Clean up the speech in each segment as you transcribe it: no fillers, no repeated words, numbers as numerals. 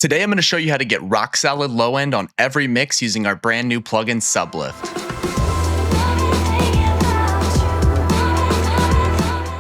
Today I'm going to show you how to get rock solid low end on every mix using our brand new plugin Sublift.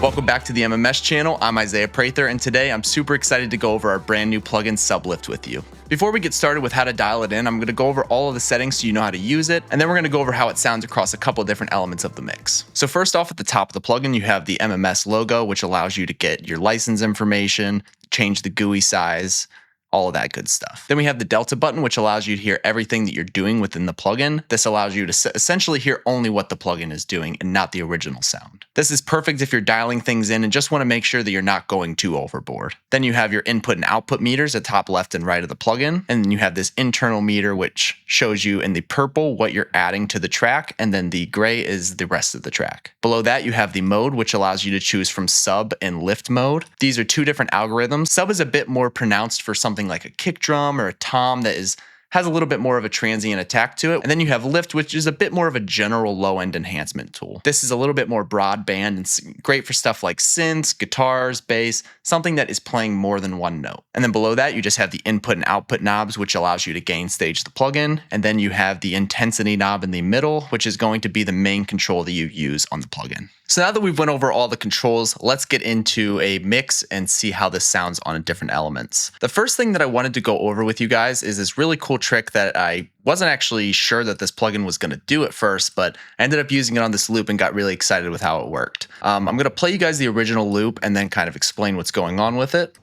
Welcome back to the MMS channel. I'm Isaiah Prather, and today I'm super excited to go over our brand new plugin Sublift with you. Before we get started with how to dial it in, I'm going to go over all of the settings so you know how to use it, and then we're going to go over how it sounds across a couple different elements of the mix. So first off, at the top of the plugin, you have the MMS logo, which allows you to get your license information, change the GUI size, all of that good stuff. Then we have the Delta button, which allows you to hear everything that you're doing within the plugin. This allows you to essentially hear only what the plugin is doing and not the original sound. This is perfect if you're dialing things in and just want to make sure that you're not going too overboard. Then you have your input and output meters at top left and right of the plugin. And then you have this internal meter, which shows you in the purple what you're adding to the track. And then the gray is the rest of the track. Below that, you have the mode, which allows you to choose from sub and lift mode. These are two different algorithms. Sub is a bit more pronounced for something like a kick drum or a tom that has a little bit more of a transient attack to it. And then you have lift, which is a bit more of a general low-end enhancement tool. This is a little bit more broadband and great for stuff like synths, guitars, bass, something that is playing more than one note. And then below that, you just have the input and output knobs, which allows you to gain stage the plugin. And then you have the intensity knob in the middle, which is going to be the main control that you use on the plugin. So now that we've went over all the controls, let's get into a mix and see how this sounds on different elements. The first thing that I wanted to go over with you guys is this really cool trick that I wasn't actually sure that this plugin was going to do at first, but I ended up using it on this loop and got really excited with how it worked. I'm going to play you guys the original loop and then kind of explain what's going on with it.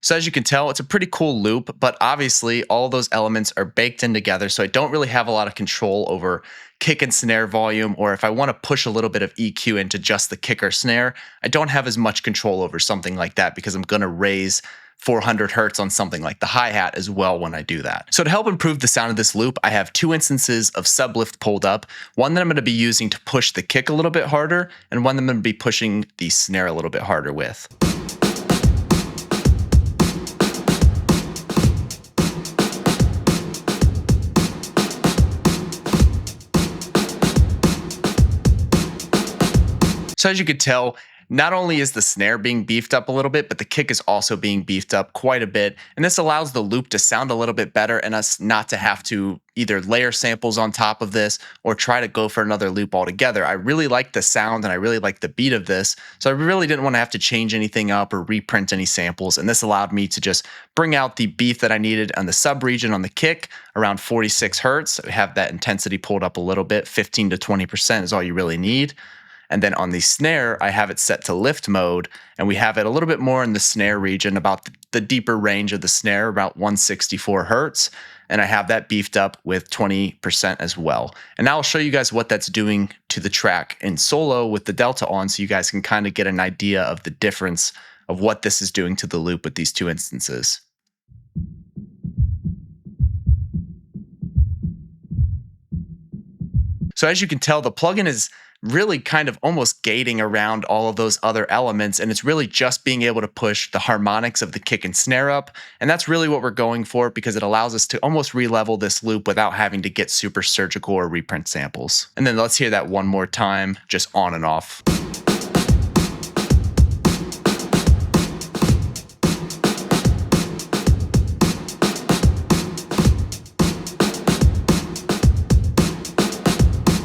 So as you can tell, it's a pretty cool loop, but obviously all those elements are baked in together, so I don't really have a lot of control over kick and snare volume, or if I want to push a little bit of EQ into just the kick or snare, I don't have as much control over something like that because I'm going to raise 400 hertz on something like the hi-hat as well when I do that. So to help improve the sound of this loop, I have two instances of Sublift pulled up, one that I'm going to be using to push the kick a little bit harder, and one that I'm going to be pushing the snare a little bit harder with. So as you could tell, not only is the snare being beefed up a little bit, but the kick is also being beefed up quite a bit. And this allows the loop to sound a little bit better and us not to have to either layer samples on top of this or try to go for another loop altogether. I really like the sound and I really like the beat of this. So I really didn't want to have to change anything up or reprint any samples. And this allowed me to just bring out the beef that I needed on the sub region on the kick around 46 hertz. I have that intensity pulled up a little bit, 15 to 20% is all you really need. And then on the snare, I have it set to lift mode, and we have it a little bit more in the snare region, about the deeper range of the snare, about 164 hertz. And I have that beefed up with 20% as well. And now I'll show you guys what that's doing to the track in solo with the Delta on, so you guys can kind of get an idea of the difference of what this is doing to the loop with these two instances. So as you can tell, the plugin is really kind of almost gating around all of those other elements, and it's really just being able to push the harmonics of the kick and snare up, and that's really what we're going for because it allows us to almost re-level this loop without having to get super surgical or reprint samples. And then let's hear that one more time, just on and off.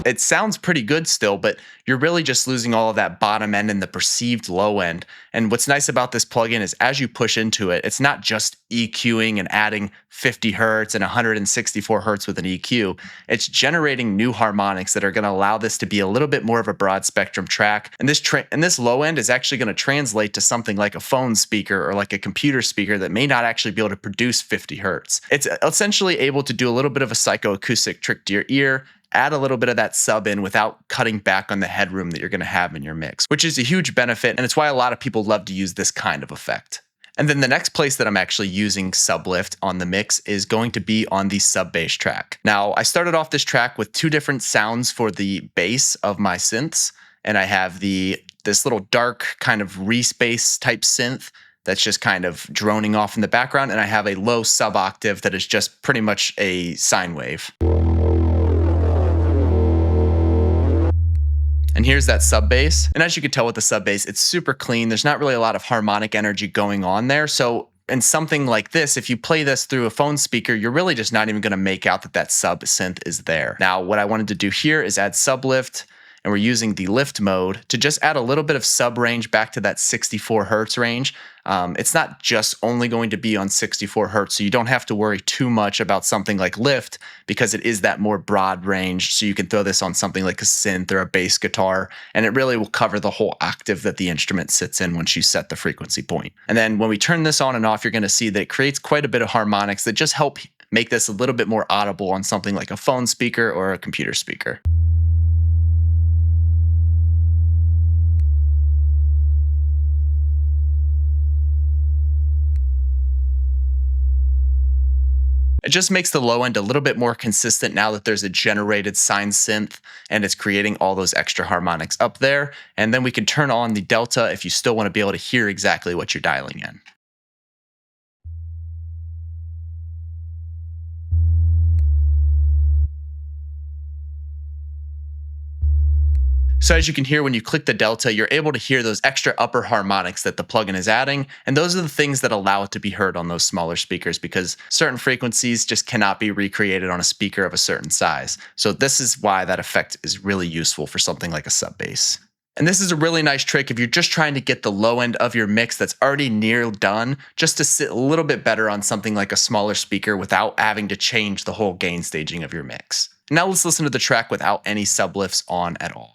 It sounds pretty good still, but you're really just losing all of that bottom end and the perceived low end. And what's nice about this plugin is as you push into it, it's not just EQing and adding 50 hertz and 164 hertz with an EQ. It's generating new harmonics that are going to allow this to be a little bit more of a broad spectrum track. And this low end is actually going to translate to something like a phone speaker or like a computer speaker that may not actually be able to produce 50 hertz. It's essentially able to do a little bit of a psychoacoustic trick to your ear, add a little bit of that sub in without cutting back on the headroom that you're going to have in your mix, which is a huge benefit, and it's why a lot of people love to use this kind of effect. And then the next place that I'm actually using Sublift on the mix is going to be on the sub bass track. Now, I started off this track with two different sounds for the bass of my synths, and I have this little dark kind of re-space type synth that's just kind of droning off in the background, and I have a low sub octave that is just pretty much a sine wave. And here's that sub bass. And as you can tell with the sub bass, it's super clean. There's not really a lot of harmonic energy going on there. So in something like this, if you play this through a phone speaker, you're really just not even going to make out that that sub synth is there. Now, what I wanted to do here is add sub lift, and we're using the lift mode to just add a little bit of sub range back to that 64 hertz range. It's not just only going to be on 64 hertz, so you don't have to worry too much about something like lift because it is that more broad range. So you can throw this on something like a synth or a bass guitar, and it really will cover the whole octave that the instrument sits in once you set the frequency point. And then when we turn this on and off, you're going to see that it creates quite a bit of harmonics that just help make this a little bit more audible on something like a phone speaker or a computer speaker. It just makes the low end a little bit more consistent now that there's a generated sine synth and it's creating all those extra harmonics up there. And then we can turn on the delta if you still want to be able to hear exactly what you're dialing in. So as you can hear, when you click the delta, you're able to hear those extra upper harmonics that the plugin is adding. And those are the things that allow it to be heard on those smaller speakers because certain frequencies just cannot be recreated on a speaker of a certain size. So this is why that effect is really useful for something like a sub bass. And this is a really nice trick if you're just trying to get the low end of your mix that's already near done, just to sit a little bit better on something like a smaller speaker without having to change the whole gain staging of your mix. Now let's listen to the track without any sublifts on at all.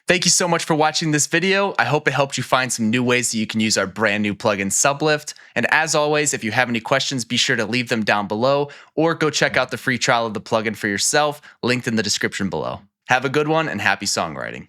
Thank you so much for watching this video. I hope it helped you find some new ways that you can use our brand new plugin Sublift. And as always, if you have any questions, be sure to leave them down below or go check out the free trial of the plugin for yourself, linked in the description below. Have a good one and happy songwriting.